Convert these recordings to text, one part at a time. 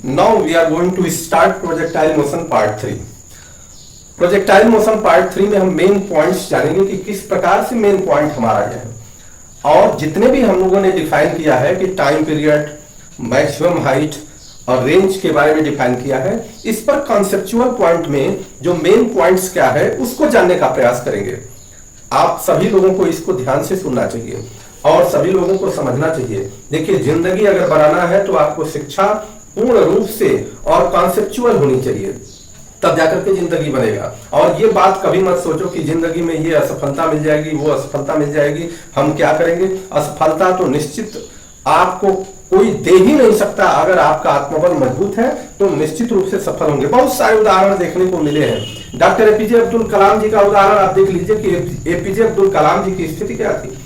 Now we are going to start projectile motion part 3. Projectile motion part 3 में हम main points जानेंगे कि किस प्रकार से मेन पॉइंट हमारा यह है और जितने भी हम लोगों ने डिफाइन किया है कि टाइम पीरियड, मैक्सिमम हाइट और रेंज के बारे में डिफाइन किया है, इस पर कॉन्सेप्चुअल पॉइंट में जो मेन पॉइंट्स क्या है उसको जानने का प्रयास करेंगे। आप सभी लोगों को इसको ध्यान से सुनना चाहिए और सभी लोगों को समझना चाहिए। देखिए, जिंदगी अगर बनाना है तो आपको शिक्षा पूर्ण रूप से और कॉन्सेप्चुअल होनी चाहिए, तब जाकर के जिंदगी बनेगा। और ये बात कभी मत सोचो कि जिंदगी में ये असफलता मिल जाएगी, वो असफलता मिल जाएगी, हम क्या करेंगे। असफलता तो निश्चित आपको कोई दे ही नहीं सकता। अगर आपका आत्मबल मजबूत है तो निश्चित रूप से सफल होंगे। बहुत सारे उदाहरण देखने को मिले हैं। डॉक्टर एपीजे अब्दुल कलाम जी का उदाहरण आप देख लीजिए कि एपीजे अब्दुल कलाम जी की स्थिति क्या थी।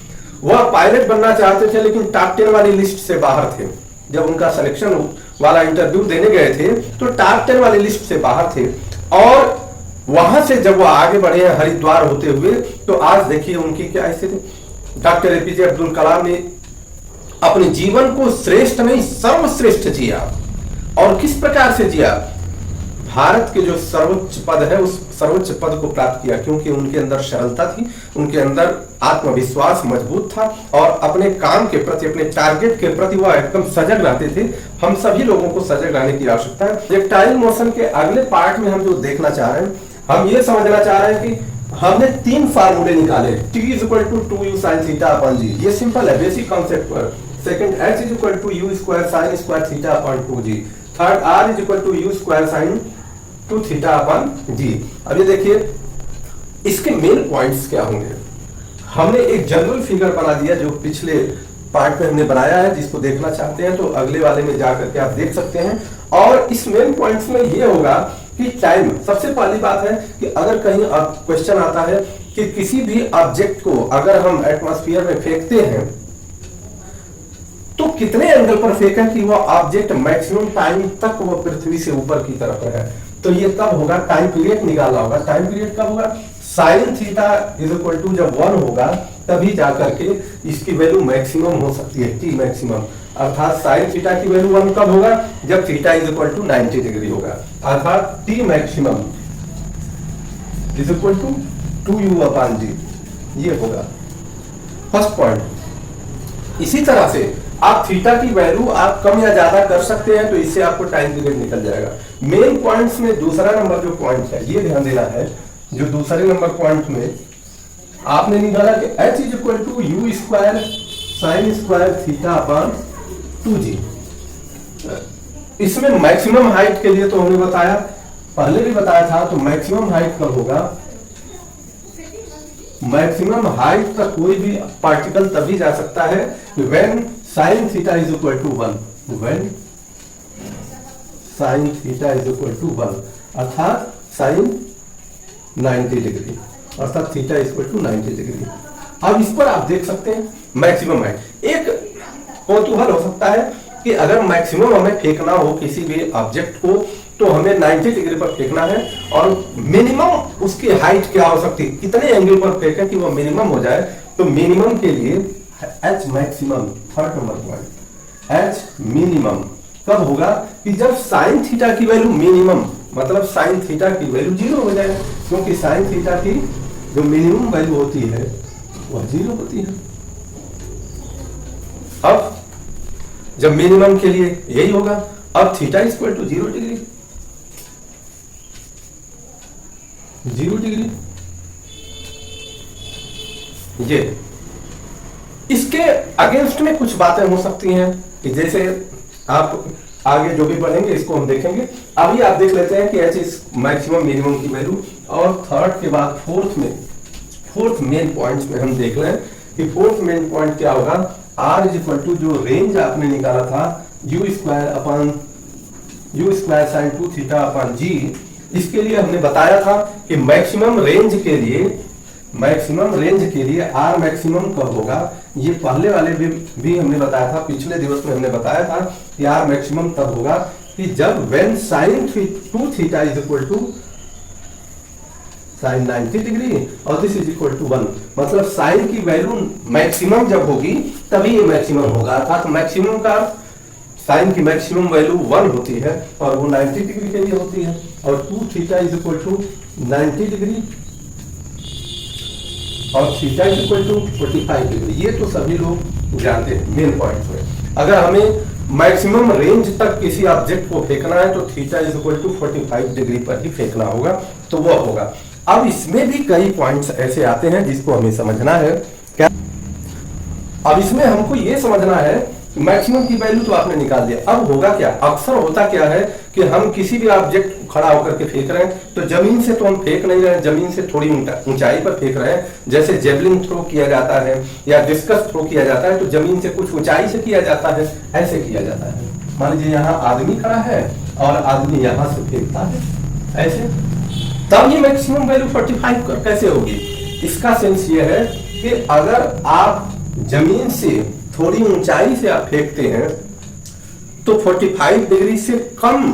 वह पायलट बनना चाहते थे लेकिन टॉप 10 वाली लिस्ट से बाहर थे। जब उनका सिलेक्शन वाला इंटरव्यू देने गए थे तो टॉप 10 वाली लिस्ट से बाहर थे और वहां से जब वो आगे बढ़े हैं हरिद्वार होते हुए, तो आज देखिए उनकी क्या स्थिति। डॉक्टर एपीजे अब्दुल कलाम ने अपने जीवन को श्रेष्ठ नहीं सर्वश्रेष्ठ जिया। और किस प्रकार से जिया? भारत के जो सर्वोच्च पद है उस सर्वोच्च पद को प्राप्त किया क्योंकि उनके अंदर सरलता थी, उनके अंदर आत्मविश्वास मजबूत था और अपने काम के प्रति, अपने टारगेट के प्रति वह एकदम सजग रहते थे। हम सभी लोगों को सजग रहने की आवश्यकता है। प्रोजेक्टाइल मोशन के अगले पार्ट में हम जो देखना चाह रहे हैं, हम ये समझना चाह रहे हैं कि हमने 3 फार्मूले निकाले। T = 2u sin θ/g, ये सिंपल है, बेसिक कॉन्सेप्ट पर। Second, H = u² sin² θ/2g। Third, R = u² sin 2θ/g। अब ये देखिए इसके मेन पॉइंट्स क्या होंगे। हमने एक जनरल फिगर बना दिया जो पिछले पार्ट में हमने बनाया है, जिसको देखना चाहते हैं तो अगले वाले में जाकर के आप देख सकते हैं। और इस मेन पॉइंट्स में ये होगा कि टाइम, सबसे पहली बात है कि अगर कहीं क्वेश्चन आता है कि किसी भी ऑब्जेक्ट को अगर हम एटमॉस्फेयर में फेंकते हैं तो कितने एंगल पर फेंकें कि वह ऑब्जेक्ट मैक्सिमम टाइम तक वह पृथ्वी से ऊपर की तरफ है। तो ये तब होगा, टाइम पीरियड निकालना होगा। टाइम पीरियड कब होगा? साइन थीटा = जब 1 होगा तभी जाकर के इसकी वैल्यू मैक्सिमम हो सकती है, टी मैक्सिमम। अर्थात साइन थीटा की वैल्यू 1 कब होगा? जब थीटा = 90 डिग्री होगा। अर्थात टी मैक्सिमम = 2u/g, ये होगा फर्स्ट पॉइंट। इसी तरह से आप थीटा की वैल्यू आप कम या ज्यादा कर सकते हैं, तो इससे आपको टाइम पीरियड निकल जाएगा। मेन पॉइंट्स में दूसरा नंबर जो पॉइंट है, ये ध्यान देना है, जो दूसरे नंबर पॉइंट में आपने निकाला कि H = u² sin² θ/2g। इसमें मैक्सिमम हाइट के लिए तो हमने बताया, पहले भी बताया था, तो मैक्सिमम हाइट कब होगा? मैक्सिमम हाइट तक कोई भी पार्टिकल तभी जा सकता है when sin θ = 1, when sin θ = 1, अर्थात sin 90 डिग्री, अर्थात θ = 90 डिग्री। अब इस पर आप देख सकते हैं मैक्सिमम हाइट। एक कौतूहल हो सकता है कि अगर मैक्सिमम हमें फेंकना हो किसी भी ऑब्जेक्ट को तो हमें 90 डिग्री पर फेंकना है और मिनिमम उसकी हाइट क्या हो सकती है, कितने एंगल पर फेंकें कि वो मिनिमम हो जाए। तो मिनिमम के लिए H maximum, third number point, H minimum कब होगा? कि जब साइन थीटा की वैल्यू मिनिमम, मतलब साइन थीटा की वैल्यू 0 हो जाए, क्योंकि साइन थीटा की जो मिनिमम वैल्यू होती है वह 0 होती है। अब जब मिनिमम के लिए यही होगा, अब थीटा = 0 डिग्री, 0 डिग्री। ये इसके अगेंस्ट में कुछ बातें हो सकती हैं कि जैसे आप आगे जो भी पढ़ेंगे इसको हम देखेंगे। अभी आप देख लेते हैं कि H इस मैक्सिमम मिनिमम की वैल्यू। और थर्ड के बाद फोर्थ मेन पॉइंट्स में हम देख रहे हैं कि फोर्थ मेन पॉइंट क्या होगा? R = जो रेंज आपने निकाला था u² sin 2θ/g, इसके लिए हमने बताया था कि मैक्सिमम रेंज के लिए R मैक्सिमम कब होगा। ये पहले वाले भी हमने बताया था, पिछले दिवस में हमने बताया था कि R मैक्सिमम तब होगा कि जब when sin 2θ = sin 90 डिग्री और दिस = 1, मतलब साइन की वैल्यू मैक्सिमम जब होगी तभी ये मैक्सिमम होगा। अर्थात मैक्सिमम का साइन की मैक्सिमम वैल्यू 1 होती है और वो 90 डिग्री के लिए होती है, और 2 theta is equal to 90 degree और theta is equal to 45 degree. ये तो सभी लोग जानते हैं मेन पॉइंट में। अगर हमें मैक्सिमम रेंज तक किसी ऑब्जेक्ट को फेंकना है तो theta is equal to 45 degree पर ही फेंकना होगा, तो वो होगा। अब इसमें भी कई पॉइंट्स ऐसे आते हैं जिसको हमें समझना है। क्या अब इसमें हमको ये समझना है कि मैक्सिमम की वैल्यू तो आपने निकाल दिया, अब होगा क्या। अक्सर होता क्या है कि हम किसी भी ऑब्जेक्ट को खड़ा होकर के फेंक रहे हैं, तो जमीन से तो हम फेंक नहीं रहे हैं, जमीन से थोड़ी ऊंचाई पर फेंक रहे हैं। जैसे जेवलिन थ्रो किया जाता है या डिस्कस थ्रो किया जाता है, तो जमीन से कुछ ऊंचाई से किया जाता है, ऐसे किया जाता है। मान लीजिए यहाँ आदमी खड़ा है और आदमी यहाँ से फेंकता है ऐसे, तब ये मैक्सिमम वैल्यू 45 कैसे होगी। इसका सेंस ये है कि अगर आप जमीन से थोड़ी ऊंचाई से आप फेंकते हैं तो 45 डिग्री से कम,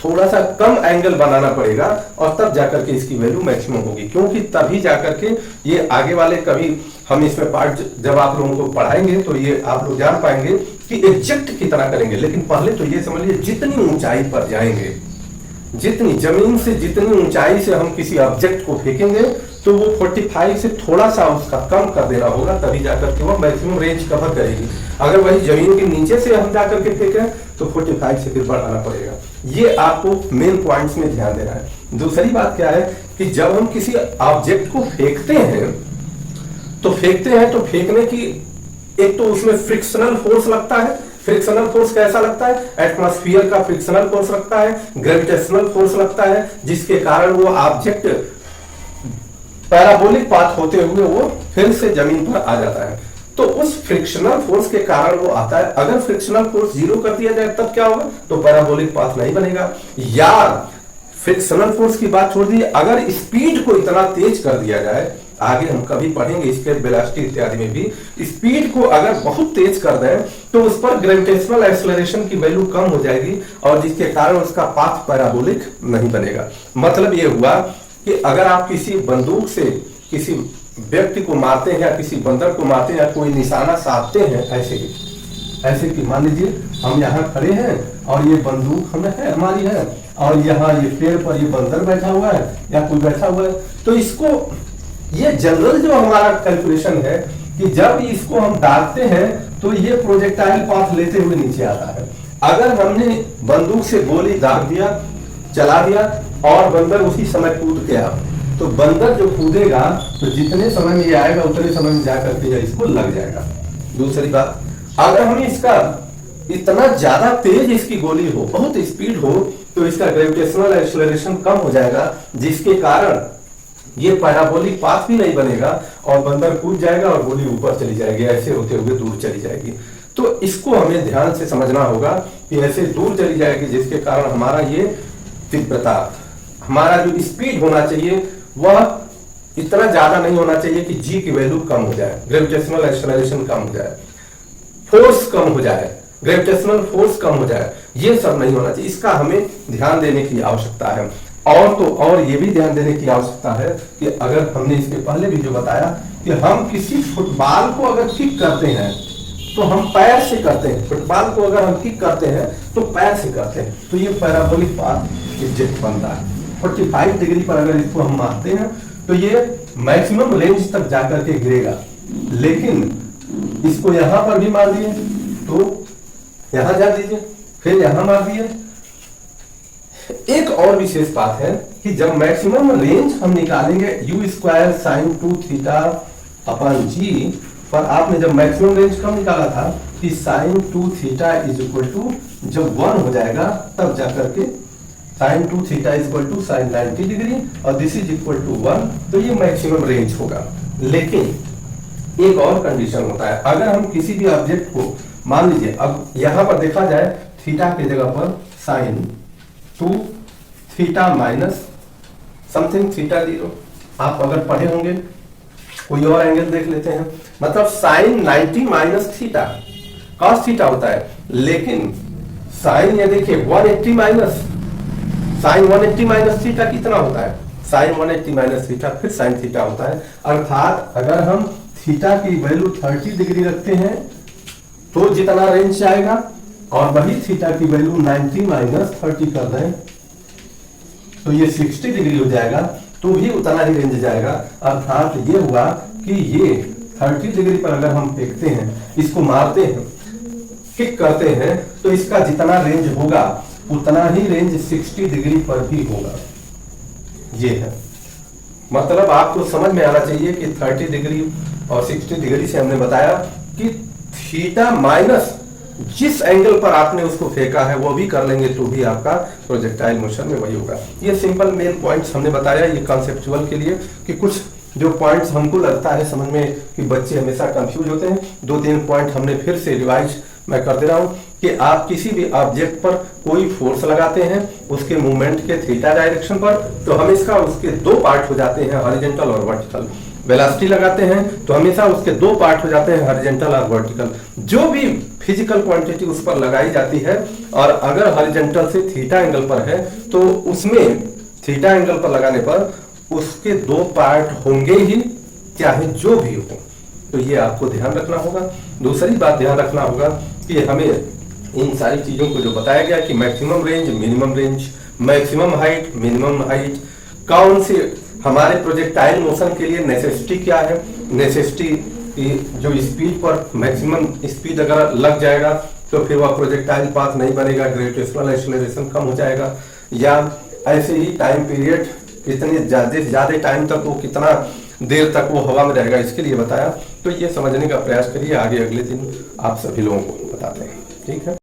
थोड़ा सा कम एंगल बनाना पड़ेगा और तब जाकर के इसकी वैल्यू मैक्सिमम होगी। क्योंकि तभी जाकर के ये आगे वाले, कभी हम इसमें पार्ट जब आप लोगों को पढ़ाएंगे तो ये आप लोग जान पाएंगे कि एग्जैक्ट कितना करेंगे। लेकिन पहले तो ये समझ लीजिए जितनी ऊंचाई पर जाएंगे, जितनी जमीन से जितनी ऊंचाई से हम किसी ऑब्जेक्ट को फेंकेंगे तो वो 45 से थोड़ा सा उसका कम कर देना होगा, तभी जाकर के वो मैक्सिमम रेंज कवर करेगी। अगर वही जमीन के नीचे से हम जाकर के फेंकें तो 45 से फिर बढ़ाना पड़ेगा। ये आपको मेन पॉइंट्स में ध्यान देना है। दूसरी बात क्या है कि जब हम किसी ऑब्जेक्ट को फेंकते हैं तो फेंकने की एक तो उसमें फ्रिक्शनल फोर्स लगता है। फ्रिक्शनल फोर्स कैसा लगता है? एटमॉस्फेयर का फ्रिक्शनल फोर्स लगता है, ग्रेविटेशनल फोर्स लगता है, जिसके कारण वो ऑब्जेक्ट पैराबोलिक पाथ होते हुए वो फिर से जमीन पर आ जाता है। तो उस फ्रिक्शनल फोर्स के कारण वो आता है। अगर फ्रिक्शनल फोर्स 0 कर दिया जाए तब क्या होगा? तो पैराबोलिक पाथ नहीं बनेगा। या फ्रिक्शनल फोर्स की बात छोड़ दीजिए, अगर स्पीड को इतना तेज कर दिया जाए, आगे हम कभी पढ़ेंगे स्केल वेलोसिटी इत्यादि में भी, स्पीड को अगर बहुत तेज कर दें तो उस पर ग्रेविटेशनल एक्सेलरेशन की वैल्यू कम हो जाएगी और जिसके कारण उसका पाथ पैराबोलिक नहीं बनेगा। मतलब ये हुआ कि अगर आप किसी बंदूक से किसी व्यक्ति को मारते हैं या किसी बंदर को मारते हैं या कोई निशाना साधते हैं, ऐसे कि मान लीजिए हम यहाँ खड़े हैं और ये बंदूक हमारी है और यहाँ ये पेड़ पर ये बंदर बैठा हुआ है या कोई बैठा हुआ है, तो इसको, ये जनरल जो हमारा कैलकुलेशन है कि जब इसको हम दागते हैं तो ये प्रोजेक्टाइल पाथ लेते हुए नीचे आता है। अगर हमने बंदूक से गोली दाग दिया, चला दिया और बंदर उसी समय कूद गया, तो बंदर जो कूदेगा तो जितने समय में ये आएगा उतने समय में जाकर के इसको लग जाएगा। दूसरी बात, अगर हम इसका इतना ज्यादा तेज इसकी गोली हो, बहुत स्पीड हो, तो इसका ग्रेविटेशनल एक्सेलरेशन कम हो जाएगा, जिसके कारण ये पैराबोलिक पाथ भी नहीं बनेगा और बंदर कूद जाएगा और गोली ऊपर चली जाएगी, ऐसे होते हुए दूर चली जाएगी। तो इसको हमें ध्यान से समझना होगा कि ऐसे दूर चली जाएगी, जिसके कारण हमारा ये तीव्रता, हमारा जो स्पीड होना चाहिए वह इतना ज्यादा नहीं होना चाहिए कि जी की वैल्यू कम हो जाए, ग्रेविटेशनल एक्सेलरेशन कम हो जाए, फोर्स कम हो जाए, ग्रेविटेशनल फोर्स कम हो जाए, ये सब नहीं होना चाहिए। इसका हमें ध्यान देने की आवश्यकता है। और ये भी ध्यान देने की आवश्यकता है कि अगर हमने इसके पहले भी जो बताया कि हम किसी फुटबॉल को अगर किक करते हैं तो हम पैर से करते हैं, फुटबॉल को अगर हम किक करते हैं तो पैर से करते हैं, तो ये पैराबोलिक पाथ ऑब्जेक्ट बनता है। 45 डिग्री पर अगर इसको हम मारते हैं तो ये मैक्सिमम रेंज तक जाकर के गिरेगा। लेकिन इसको यहां पर भी मार दिए तो यहां जा दीजिए, फिर यहां मार दिए। एक और विशेष बात है कि जब मैक्सिमम रेंज हम निकालेंगे u² sin 2 थीटा अपन जी पर, आपने जब मैक्सिमम रेंज कम निकाला था कि sin 2 theta is equal to जब 1 हो जाएगा तब जाकर के sin 2 theta is equal to sin 90 degree और दिस इज इक्वल टू 1, तो ये मैक्सिमम रेंज होगा। लेकिन एक और कंडीशन होता है, अगर हम किसी भी ऑब्जेक्ट को, मान लीजिए अब यहां पर देखा जाए थीटा की जगह पर sin 2 theta minus something theta 0, आप अगर पढ़े होंगे, कोई और एंगल देख लेते हैं, मतलब sine 90 minus theta cos theta होता है। लेकिन साइन ये देखिए 180 माइनस साइन 180 माइनस थीटा कितना होता है? साइन 180 माइनस थीटा फिर साइन थीटा होता है। अर्थात अगर हम थीटा की वैल्यू 30 डिग्री रखते हैं तो जितना रेंज आएगा और वही थीटा की वैल्यू 90 माइनस 30 कर दें तो ये 60 डिग्री हो जाएगा, तो भी उतना ही रेंज जाएगा। अर्थात ये हुआ कि ये 30 डिग्री पर अगर हम फेंकते हैं, इसको मारते हैं, किक करते हैं, तो इसका जितना रेंज होगा उतना ही रेंज 60 डिग्री पर भी होगा। ये है मतलब आपको समझ में आना चाहिए कि 30 डिग्री और 60 डिग्री से हमने बताया कि थीटा माइनस जिस एंगल पर आपने उसको फेंका है वो भी कर लेंगे तो भी आपका प्रोजेक्टाइल मोशन में वही होगा। ये सिंपल मेन पॉइंट्स हमने बताया ये कॉन्सेप्चुअल के लिए, कि कुछ जो पॉइंट्स हमको लगता है समझ में कि बच्चे हमेशा कंफ्यूज होते हैं, 2-3 पॉइंट हमने फिर से रिवाइज मैं कर दे रहा हूं कि आप किसी भी ऑब्जेक्ट पर कोई फोर्स लगाते हैं उसके मूवमेंट के थीटा डायरेक्शन पर, तो हमेशा उसके 2 पार्ट हो जाते हैं, हॉरिजॉन्टल और वर्टिकल। वेलोसिटी लगाते हैं तो हमेशा उसके 2 पार्ट हो जाते हैं, हॉरिजॉन्टल और वर्टिकल। जो भी फिजिकल क्वांटिटी उस पर लगाई जाती है और अगर हॉरिजॉन्टल से थीटा एंगल पर है तो उसमें थीटा एंगल पर लगाने पर उसके 2 पार्ट होंगे ही, चाहे जो भी हो। तो ये आपको ध्यान रखना होगा। दूसरी बात ध्यान रखना होगा कि हमें इन सारी चीजों को जो बताया गया कि maximum range, minimum range, maximum height, minimum height, कौन से हमारे प्रोजेक्टाइल मोशन के लिए नेसेसिटी क्या है, नेसेसिटी जो स्पीड पर मैक्सिमम स्पीड अगर लग जाएगा तो फिर वह प्रोजेक्टाइल पाथ नहीं बनेगा, ग्रेविटेशनल एक्सेलरेशन कम हो जाएगा, या ऐसे ही टाइम पीरियड इतने ज्यादा टाइम तक वो कितना देर तक वो हवा में रहेगा, इसके लिए बताया। तो ये समझने का प्रयास करिए, आगे अगले दिन आप सभी लोगों को बताते हैं। ठीक है।